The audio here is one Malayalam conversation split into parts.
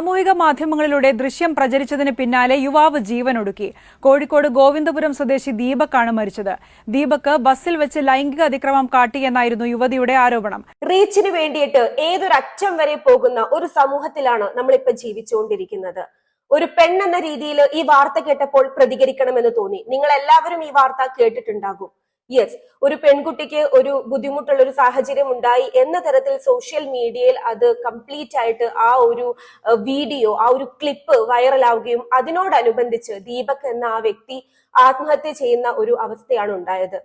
സാമൂഹിക മാധ്യമങ്ങളിലൂടെ ദൃശ്യം പ്രചരിച്ചതിന് പിന്നാലെ യുവാവ് ജീവനൊടുക്കി. കോഴിക്കോട് ഗോവിന്ദപുരം സ്വദേശി ദീപക്കാണ് മരിച്ചത്. ദീപക് ബസ്സിൽ വെച്ച് ലൈംഗിക അതിക്രമം കാട്ടിയെന്നായിരുന്നു യുവതിയുടെ ആരോപണം. റീച്ചിന് വേണ്ടിയിട്ട് ഏതൊരറ്റം വരെ പോകുന്ന ഒരു സമൂഹത്തിലാണ് നമ്മളിപ്പോ ജീവിച്ചുകൊണ്ടിരിക്കുന്നത്. ഒരു പെണ്ണെന്ന രീതിയിൽ ഈ വാർത്ത കേട്ടപ്പോൾ പ്രതികരിക്കണമെന്ന് തോന്നി. നിങ്ങൾ എല്ലാവരും ഈ വാർത്ത കേട്ടിട്ടുണ്ടാകും. യെസ്, ഒരു പെൺകുട്ടിക്ക് ഒരു ബുദ്ധിമുട്ടുള്ള ഒരു സാഹചര്യം ഉണ്ടായി എന്ന തരത്തിൽ സോഷ്യൽ മീഡിയയിൽ അത് കംപ്ലീറ്റ് ആയിട്ട് ആ ഒരു വീഡിയോ, ആ ഒരു ക്ലിപ്പ് വൈറലാവുകയും അതിനോടനുബന്ധിച്ച് ദീപക് എന്ന ആ വ്യക്തി ആത്മഹത്യ ചെയ്യുന്ന ഒരു അവസ്ഥയാണ് ഉണ്ടായത്.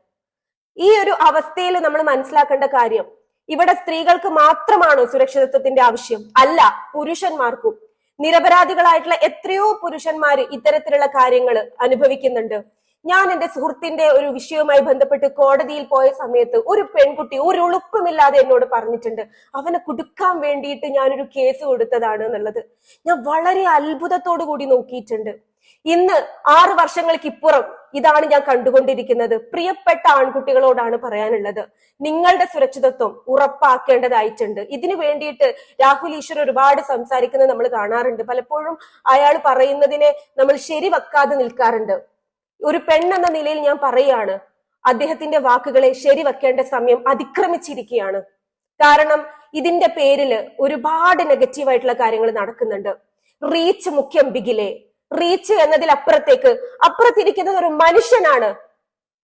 ഈ ഒരു അവസ്ഥയിൽ നമ്മൾ മനസ്സിലാക്കേണ്ട കാര്യം, ഇവിടെ സ്ത്രീകൾക്ക് മാത്രമാണോ സുരക്ഷിതത്വത്തിന്റെ ആവശ്യം? അല്ല, പുരുഷന്മാർക്കും. നിരപരാധികളായിട്ടുള്ള എത്രയോ പുരുഷന്മാര് ഇത്തരത്തിലുള്ള കാര്യങ്ങൾ അനുഭവിക്കുന്നുണ്ട്. ഞാൻ എന്റെ സുഹൃത്തിന്റെ ഒരു വിഷയവുമായി ബന്ധപ്പെട്ട് കോടതിയിൽ പോയ സമയത്ത് ഒരു പെൺകുട്ടി ഒരു ഉളുപ്പുമില്ലാതെ എന്നോട് പറഞ്ഞിട്ടുണ്ട്, അവനെ കുടുക്കാൻ വേണ്ടിയിട്ട് ഞാനൊരു കേസ് കൊടുത്തതാണ് എന്നുള്ളത്. ഞാൻ വളരെ അത്ഭുതത്തോടു കൂടി നോക്കിയിട്ടുണ്ട്. ഇന്ന് 6 വർഷങ്ങൾക്ക് ഇപ്പുറം ഇതാണ് ഞാൻ കണ്ടുകൊണ്ടിരിക്കുന്നത്. പ്രിയപ്പെട്ട ആൺകുട്ടികളോടാണ് പറയാനുള്ളത്, നിങ്ങളുടെ സുരക്ഷിതത്വം ഉറപ്പാക്കേണ്ടതായിട്ടുണ്ട്. ഇതിനു വേണ്ടിയിട്ട് രാഹുൽ ഈശ്വർ ഒരുപാട് സംസാരിക്കുന്നത് നമ്മൾ കാണാറുണ്ട്. പലപ്പോഴും അയാൾ പറയുന്നതിനെ നമ്മൾ ശരിവെക്കാതെ നിൽക്കാറുണ്ട്. ഒരു പെണ്ണെന്ന നിലയിൽ ഞാൻ പറയാണ്, അദ്ദേഹത്തിന്റെ വാക്കുകളെ ശരിവെക്കേണ്ട സമയം അതിക്രമിച്ചിരിക്കുകയാണ്. കാരണം ഇതിന്റെ പേരില് ഒരുപാട് നെഗറ്റീവായിട്ടുള്ള കാര്യങ്ങൾ നടക്കുന്നുണ്ട്. റീച്ച് മുഖ്യം ബിഗിലെ, റീച്ച് എന്നതിൽ അപ്പുറത്തിരിക്കുന്നത് ഒരു മനുഷ്യനാണ്.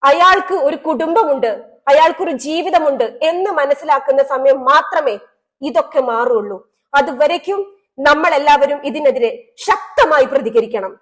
അയാൾക്ക് ഒരു കുടുംബമുണ്ട്, അയാൾക്കൊരു ജീവിതമുണ്ട് എന്ന് മനസ്സിലാക്കുന്ന സമയം മാത്രമേ ഇതൊക്കെ മാറുള്ളൂ. അതുവരയ്ക്കും നമ്മൾ എല്ലാവരും ഇതിനെതിരെ ശക്തമായി പ്രതികരിക്കണം.